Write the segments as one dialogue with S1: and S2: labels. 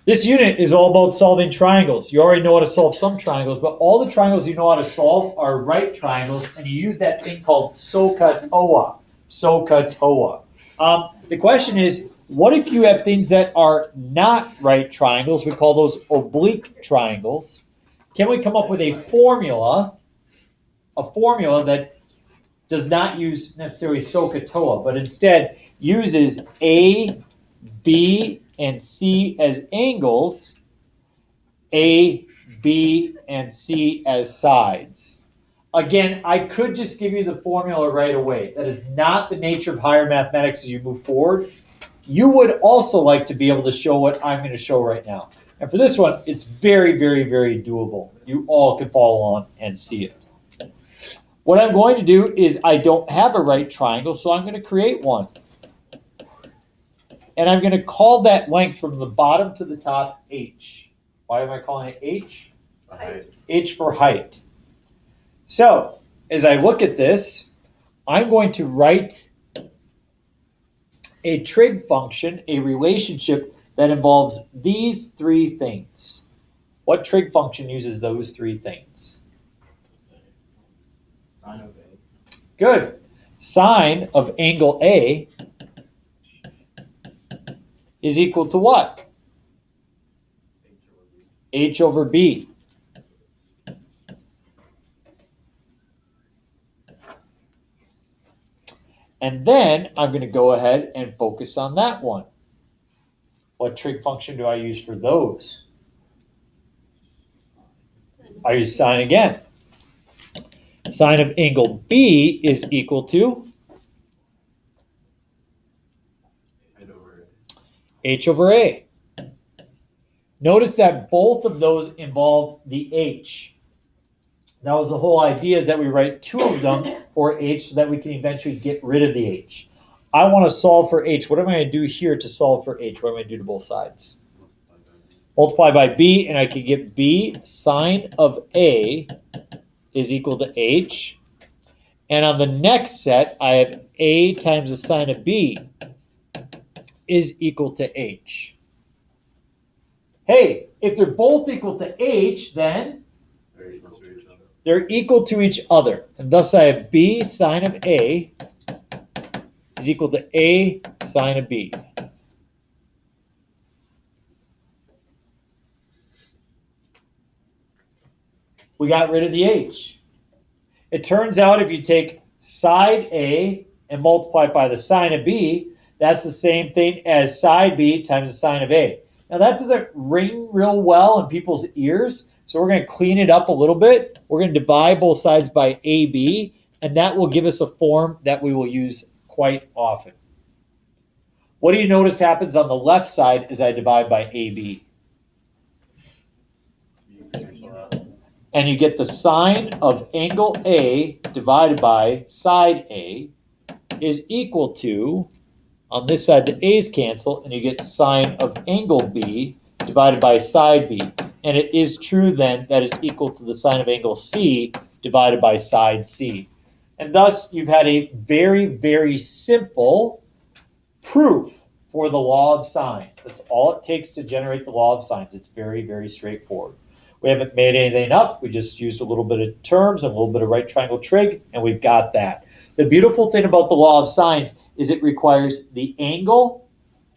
S1: This unit is all about solving triangles. You already know how to solve some triangles, but all the triangles you know how to solve are right triangles, and you use that thing called SOHCAHTOA. SOHCAHTOA. The question is, what if you have things that are not right triangles? We call those oblique triangles. Can we come up with a formula that does not use necessarily SOHCAHTOA, but instead uses A, B, and C as angles, A, B, and C as sides? Again, I could just give you the formula right away. That is not the nature of higher mathematics as you move forward. You would also like to be able to show what I'm going to show right now. And for this one, it's very, very, very doable. You all can follow along and see it. What I'm going to do is I don't have a right triangle, so I'm going to create one. And I'm going to call that length from the bottom to the top H. Why am I calling it H?
S2: Height.
S1: H for height. So, as I look at this, I'm going to write a trig function, a relationship that involves these three things. What trig function uses those three things?
S2: Sine of A.
S1: Good. Sine of angle A is equal to what? H over B. And then I'm going to go ahead and focus on that one. What trig function do I use for those? I use sine again. Sine of angle B is equal to H over A. Notice that both of those involve the H. That was the whole idea, is that we write two of them for H so that we can eventually get rid of the H. I want to solve for H. What am I going to do here to solve for H? What am I going to do to both sides? Multiply by B, and I can get B sine of A is equal to H. And on the next set, I have A times the sine of B is equal to H. Hey, if they're both equal to H, then they're equal to each other. And thus I have B sine of A is equal to A sine of B. We got rid of the H. It turns out if you take side A and multiply it by the sine of B, that's the same thing as side B times the sine of A. Now that doesn't ring real well in people's ears, so we're going to clean it up a little bit. We're going to divide both sides by AB, and that will give us a form that we will use quite often. What do you notice happens on the left side as I divide by AB? And you get the sine of angle A divided by side A is equal to, on this side the A's cancel, and you get sine of angle B divided by side B. And it is true then that it's equal to the sine of angle C divided by side C. And thus you've had a very, very simple proof for the law of sines. That's all it takes to generate the law of sines. It's very, very straightforward. We haven't made anything up. We just used a little bit of terms and a little bit of right triangle trig, and we've got that. The beautiful thing about the law of sines is it requires the angle,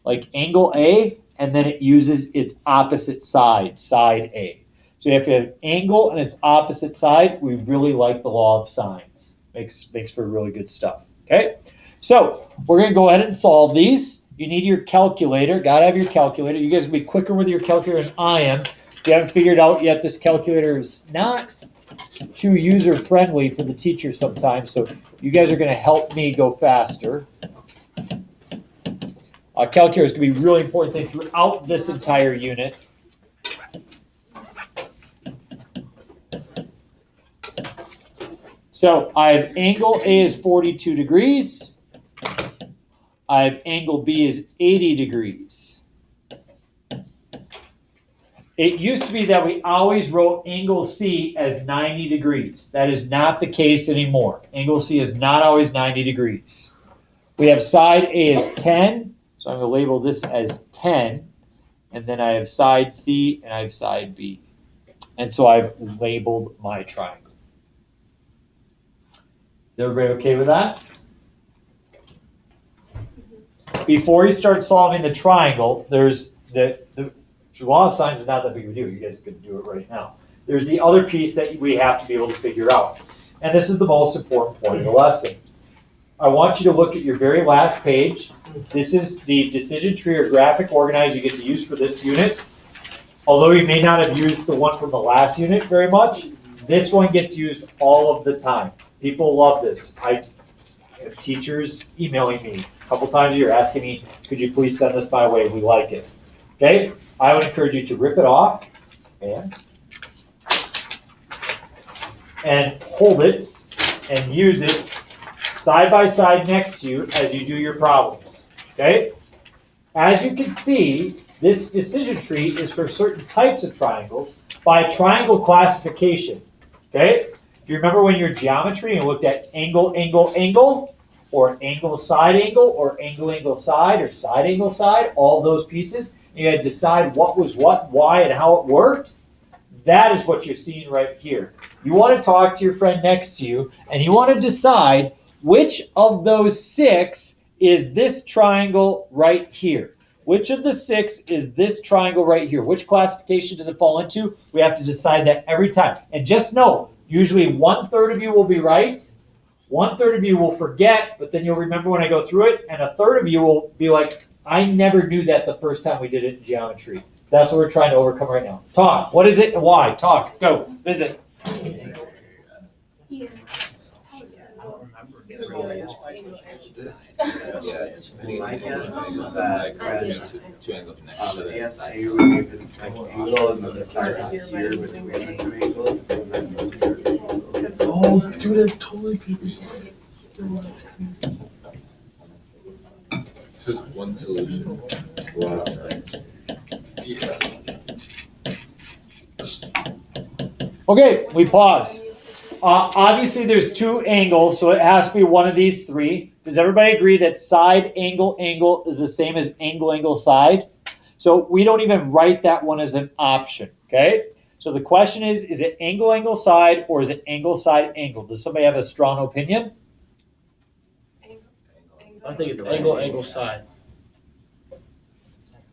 S1: like angle A, and then it uses its opposite side, side A. So if you have an angle and its opposite side, we really like the law of sines. Makes for really good stuff. Okay, so we're going to go ahead and solve these. You need your calculator. Got to have your calculator. You guys will be quicker with your calculator than I am. If you haven't figured out yet, this calculator is not too user-friendly for the teacher sometimes, so you guys are going to help me go faster. Calculator is going to be a really important thing throughout this entire unit. So I have angle A is 42 degrees. I have angle B is 80 degrees. It used to be that we always wrote angle C as 90 degrees. That is not the case anymore. Angle C is not always 90 degrees. We have side A is 10, so I'm going to label this as 10. and then I have side C, and I have side B. And so I've labeled my triangle. Is everybody okay with that? Before you start solving the triangle, there's the law of signs is not that big of a deal. You guys can do it right now. There's the other piece that we have to be able to figure out. And this is the most important point of the lesson. I want you to look at your very last page. This is the decision tree or graphic organizer you get to use for this unit. Although you may not have used the one from the last unit very much, this one gets used all of the time. People love this. I have teachers emailing me a couple times a year asking me, could you please send this my way? We like it. Okay? I would encourage you to rip it off and hold it and use it side by side next to you as you do your problems. Okay? As you can see, this decision tree is for certain types of triangles by triangle classification. Okay? If you remember when you're geometry and looked at angle, angle, angle, or angle, side angle, or angle, angle, side, or side angle, side, all those pieces, and you had to decide what was what, why, and how it worked, that is what you're seeing right here. You want to talk to your friend next to you, and you want to decide which of those 6 is this triangle right here. Which of the 6 is this triangle right here? Which classification does it fall into? We have to decide that every time. And just know, usually 1/3 of you will be right, 1/3 of you will forget, but then you'll remember when I go through it, and 1/3 of you will be like, I never knew that the first time we did it in geometry. That's what we're trying to overcome right now. Talk. What is it and why? Talk. Go. Visit.
S2: Here.
S3: My guess is that when ASA would give it like angles on the side here between the 2 angles.
S4: Oh, dude, that totally could be.
S5: This is one solution. Wow. Yeah.
S1: Okay, we pause. Obviously, there's 2 angles, so it has to be one of these 3. Does everybody agree that side angle angle is the same as angle angle side? So we don't even write that one as an option, okay? So the question is it angle angle side or is it angle side angle? Does somebody have a strong opinion?
S4: I think it's angle, angle, side.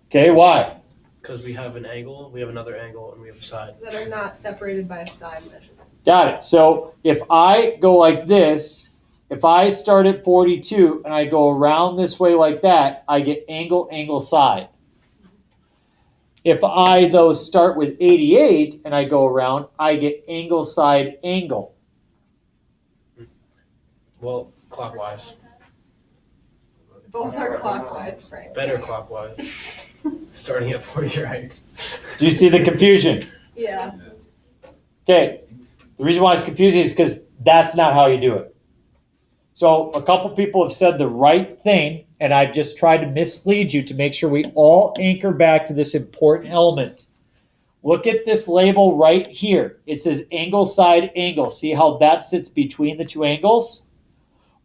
S1: Okay, why?
S4: Because we have an angle, we have another angle, and we have a side.
S2: That are not separated by a side measurement.
S1: Got it. So if I go like this, if I start at 42 and I go around this way like that, I get angle, angle, side. If I, though, start with 88 and I go around, I get angle, side, angle.
S4: Well, clockwise.
S2: Both are clockwise, right?
S4: Better clockwise. Starting at 40, right?
S1: Do you see the confusion?
S2: Yeah.
S1: Okay. The reason why it's confusing is because that's not how you do it. So a couple people have said the right thing, and I've just tried to mislead you to make sure we all anchor back to this important element. Look at this label right here. It says angle, side, angle. See how that sits between the 2 angles?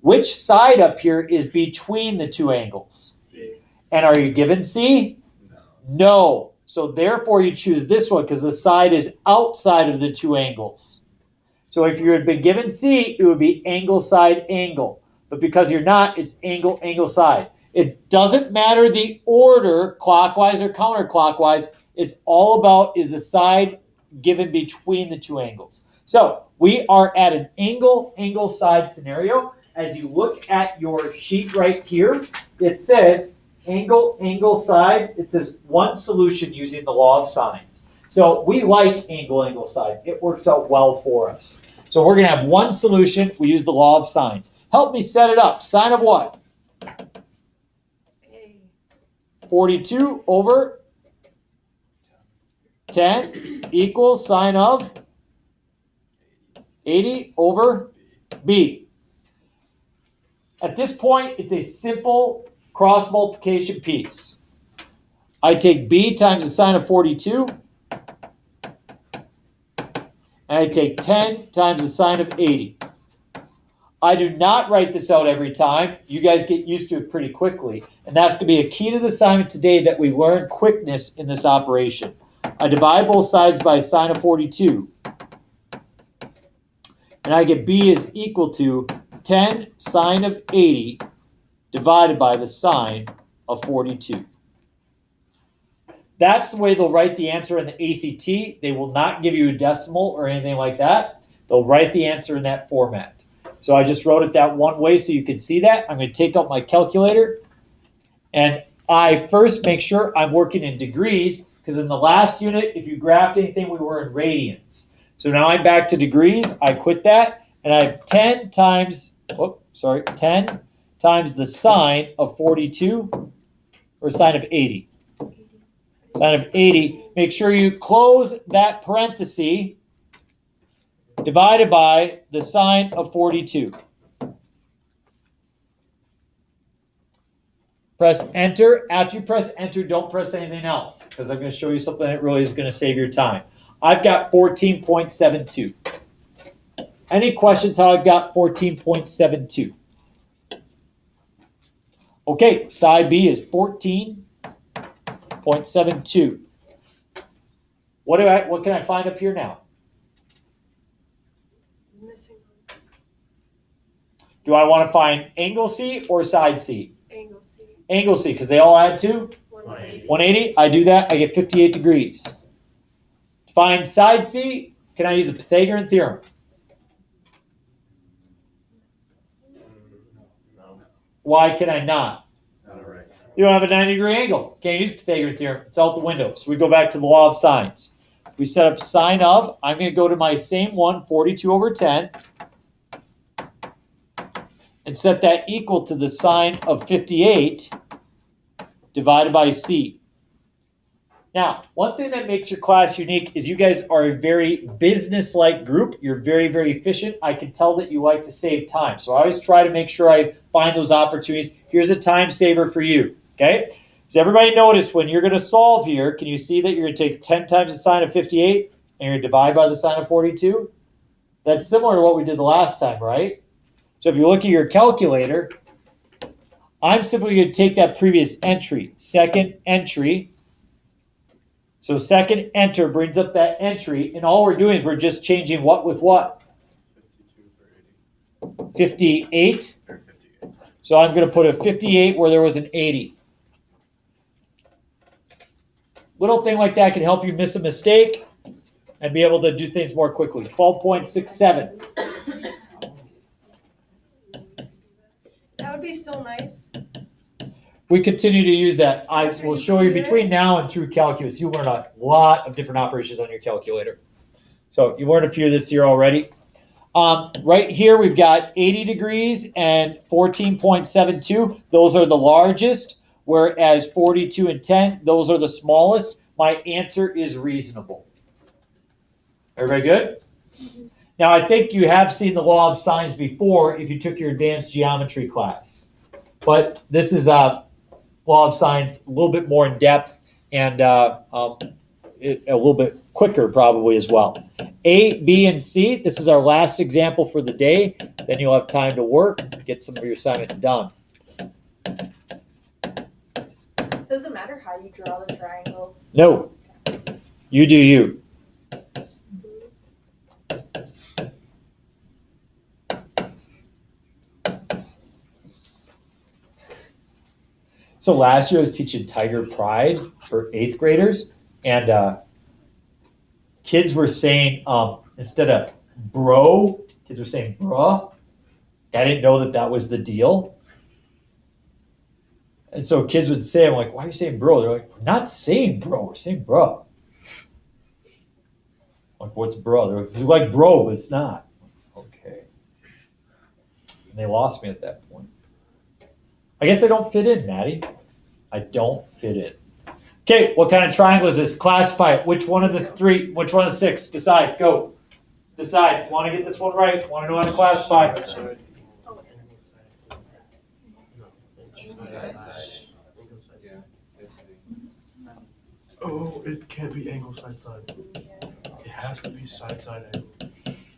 S1: Which side up here is between the 2 angles?
S2: C.
S1: And are you given C? No. So therefore you choose this one because the side is outside of the 2 angles. So if you had been given C, it would be angle, side, angle. But because you're not, it's angle, angle, side. It doesn't matter the order, clockwise or counterclockwise. It's all about is the side given between the 2 angles. So we are at an angle, angle, side scenario. As you look at your sheet right here, it says angle, angle, side. It says one solution using the law of sines. So we like angle, angle, side. It works out well for us. So we're going to have one solution. We use the law of sines. Help me set it up. Sine of what? 42 over 10 equals sine of 80 over B. At this point, it's a simple cross multiplication piece. I take B times the sine of 42. And I take 10 times the sine of 80. I do not write this out every time. You guys get used to it pretty quickly. And that's going to be a key to the assignment today, that we learn quickness in this operation. I divide both sides by sine of 42. And I get b is equal to 10 sine of 80 divided by the sine of 42. That's the way they'll write the answer in the ACT. They will not give you a decimal or anything like that. They'll write the answer in that format. So I just wrote it that one way so you can see that. I'm going to take out my calculator. And I first make sure I'm working in degrees, because in the last unit, if you graphed anything, we were in radians. So now I'm back to degrees. I quit that. And I have 10 times the sine of 42, or sine of 80. Sine of 80. Make sure you close that parenthesis, divided by the sine of 42. Press enter. After you press enter, don't press anything else, because I'm going to show you something that really is going to save your time. I've got 14.72. Any questions how I've got 14.72? Okay, side B is 14.72. What can I find up here now?
S2: Missing numbers.
S1: Do I want to find angle C or side C?
S2: Angle C.
S1: Angle C, because they all add to
S2: 180.
S1: 180. I do that, I get 58 degrees. To find side C, can I use a Pythagorean theorem?
S4: No,
S1: Why can I not?
S4: not right.
S1: You don't have a 90-degree angle. Can't use Pythagorean theorem. It's out the window. So we go back to the law of sines. We set up sine of, I'm going to go to my same one, 42 over 10, and set that equal to the sine of 58 divided by C. Now, one thing that makes your class unique is you guys are a very business-like group. You're very, very efficient. I can tell that you like to save time. So I always try to make sure I find those opportunities. Here's a time saver for you, okay? Does everybody notice when you're going to solve here, can you see that you're going to take 10 times the sine of 58 and you're going to divide by the sine of 42? That's similar to what we did the last time, right? So if you look at your calculator, I'm simply going to take that previous entry, second entry. So second enter brings up that entry, and all we're doing is we're just changing what with what?
S4: 52 for 80.
S1: 58.
S4: Or 58.
S1: So I'm going to put a 58 where there was an 80. Little thing like that can help you miss a mistake and be able to do things more quickly. 12.67.
S2: That would be so nice.
S1: We continue to use that. I will show you between now and through calculus. You learn a lot of different operations on your calculator. So you learned a few this year already. Right here we've got 80 degrees and 14.72. Those are the largest, whereas 42 and 10, those are the smallest. My answer is reasonable. Everybody good? Now I think you have seen the law of sines before if you took your advanced geometry class. But this is law of sines a little bit more in depth and a little bit quicker probably as well. A, B, and C, this is our last example for the day. Then you'll have time to work, get some of your assignment done.
S6: Does it matter how you draw the triangle?
S1: No, you do you. So last year I was teaching Tiger Pride for 8th graders, and kids were saying, instead of bro, kids were saying bruh. I didn't know that that was the deal. And so kids would say, I'm like, why are you saying bro? They're like, we're not saying bro, we're saying bruh. I'm like, what's bro? They're like, it's like bro, but it's not. Okay. And they lost me at that point. I guess I don't fit in, Maddie. I don't fit in. Okay, what kind of triangle is this? Classify it. Which one of the three? Which one of the six? Decide. Go. Decide. Want to get this one right? Want to know how to classify?
S4: Oh, it can't be angle side. It has to be side angle.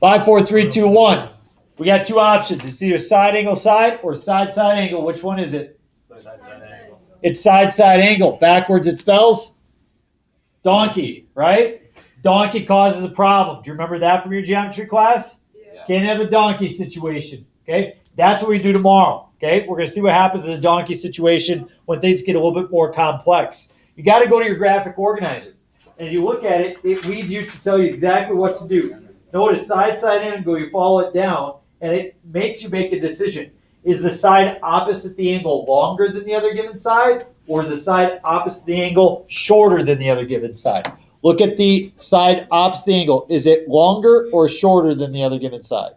S1: 5, 4, 3, 2, 1. We got two options. It's either side angle side or side side angle. Which one is it?
S4: Side angle.
S1: It's side side angle. Backwards it spells donkey, right? Donkey causes a problem. Do you remember that from your geometry class?
S2: Yeah.
S1: Can't have the donkey situation. Okay, that's what we do tomorrow. Okay, we're gonna see what happens in the donkey situation when things get a little bit more complex. You got to go to your graphic organizer, and you look at it. It leads you to tell you exactly what to do. Notice side side angle. You follow it down, and it makes you make a decision. Is the side opposite the angle longer than the other given side, or is the side opposite the angle shorter than the other given side? Look at the side opposite the angle. Is it longer or shorter than the other given side?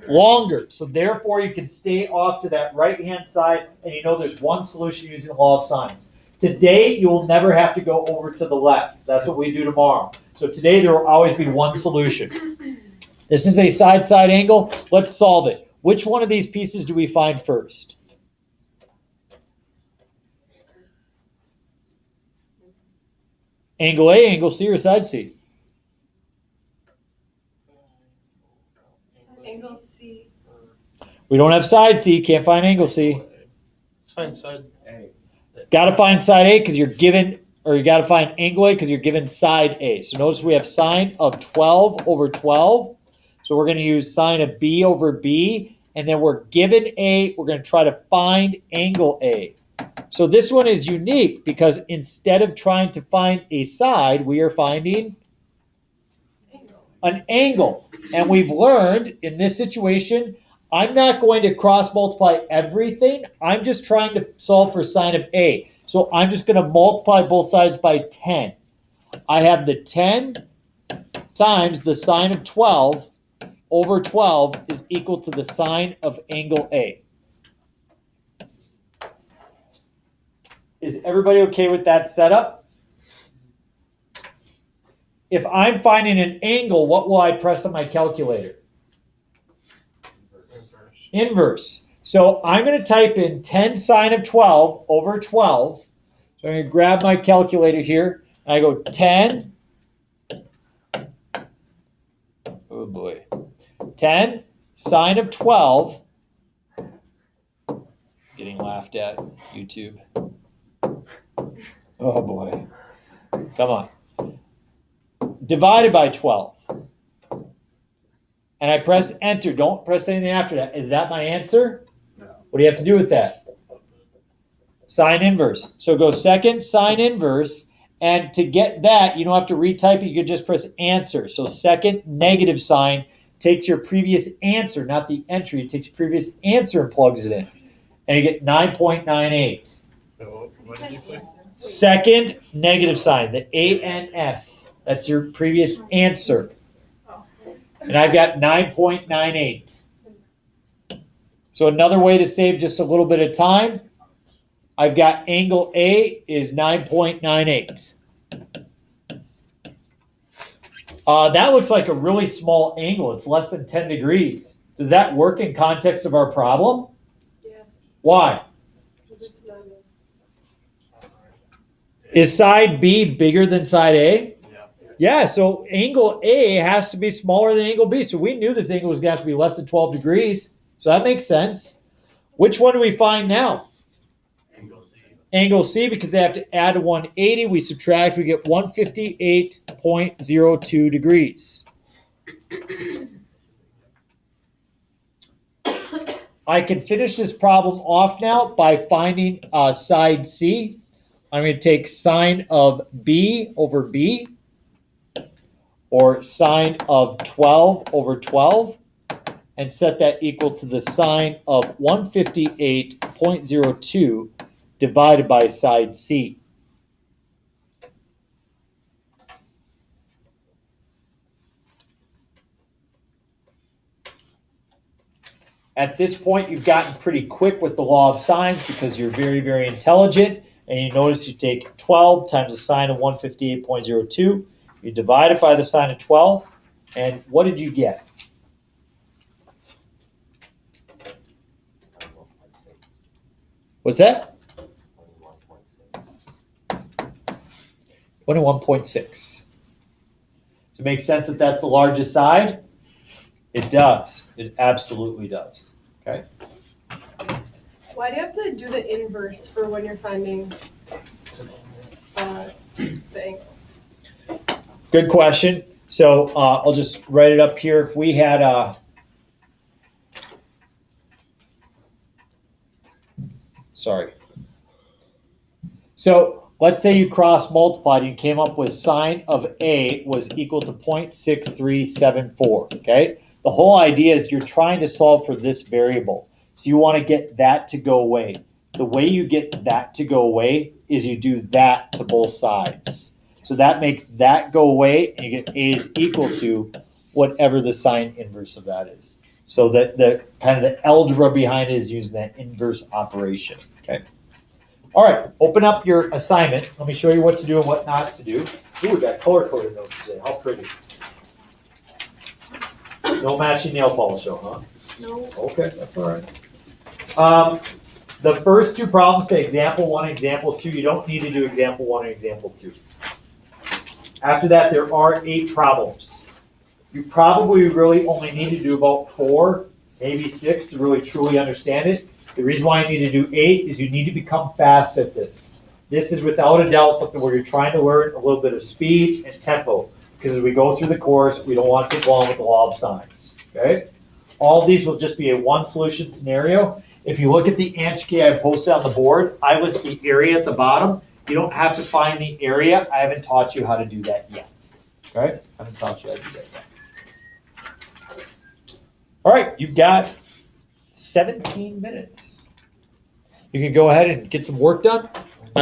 S1: Longer. So therefore, you can stay off to that right-hand side, and you know there's one solution using the law of sines. Today, you will never have to go over to the left. That's what we do tomorrow. So today, there will always be one solution. This is a side-side angle. Let's solve it. Which one of these pieces do we find first? Angle A, angle C, or side C?
S2: Angle C.
S1: We don't have side C, can't find angle C.
S4: Let's find side A.
S1: Got to find side A because you're given, or you got to find angle A because you're given side A. So notice we have sine of 12 over 12. So we're going to use sine of B over B, and then we're given A, we're going to try to find angle A. So this one is unique because instead of trying to find a side, we are finding an angle. And we've learned in this situation, I'm not going to cross multiply everything. I'm just trying to solve for sine of A. So I'm just going to multiply both sides by 10. I have the 10 times the sine of 12 over 12 is equal to the sine of angle A. Is everybody okay with that setup? If I'm finding an angle, what will I press on my calculator? Inverse. So I'm going to type in 10 sine of 12 over 12. So I'm going to grab my calculator here. And I go 10. Oh boy. 10 sine of 12. Getting laughed at, YouTube. Oh boy. Come on. Divided by 12. And I press enter. Don't press anything after that. Is that my answer?
S3: No.
S1: What do you have to do with that? Sine inverse. So go second sine inverse. And to get that, you don't have to retype it. You can just press answer. So second negative sign takes your previous answer, not the entry. It takes your previous answer and plugs it in. And you get 9.98.
S4: What did you put?
S1: Second negative sign, the ANS. That's your previous answer. And I've got 9.98. So another way to save just a little bit of time, I've got angle A is 9.98. That looks like a really small angle. It's less than 10 degrees. Does that work in context of our problem?
S2: Yes,
S1: Why?
S2: because it's not.
S1: Is side B bigger than side A?
S4: Yeah.
S1: Yeah, so angle A has to be smaller than angle B. So we knew this angle was going to have to be less than 12 degrees. So that makes sense. Which one do we find now? Angle C, because they have to add 180. We subtract, we get 158.02 degrees. I can finish this problem off now by finding side C. I'm going to take sine of B over B, or sine of 12 over 12, and set that equal to the sine of 158.02 divided by side C. At this point, you've gotten pretty quick with the law of sines because you're very, very intelligent. And you notice you take 12 times the sine of 158.02. You divide it by the sine of 12. And what did you get? What's that? 21.6. Does it make sense that that's the largest side? It does. It absolutely does.
S2: Why do you have to do the inverse for when you're finding the angle?
S1: Good question. So I'll just write it up here. If we had sorry. So let's say you cross multiplied and came up with sine of A was equal to 0.6374, okay? The whole idea is you're trying to solve for this variable. So you want to get that to go away. The way you get that to go away is you do that to both sides. So that makes that go away, and you get A is equal to whatever the sine inverse of that is. So the kind of the algebra behind it is using that inverse operation, okay? All right, open up your assignment. Let me show you what to do and what not to do. Ooh, we got color-coded notes today. How pretty. No matching nail polish, though, huh?
S2: No.
S1: Okay, that's all right. The first two problems say example 1, example 2. You don't need to do example 1 and example 2. After that, there are 8 problems. You probably really only need to do about 4, maybe 6 to really truly understand it. The reason why you need to do 8 is you need to become fast at this. This is without a doubt something where you're trying to learn a little bit of speed and tempo. Because as we go through the course, we don't want to take long with the law of sines. Okay? All of these will just be a one solution scenario. If you look at the answer key I posted on the board, I list the area at the bottom. You don't have to find the area. I haven't taught you how to do that yet. Okay? I haven't taught you how to do that yet. All right, you've got 17 minutes. You can go ahead and get some work done.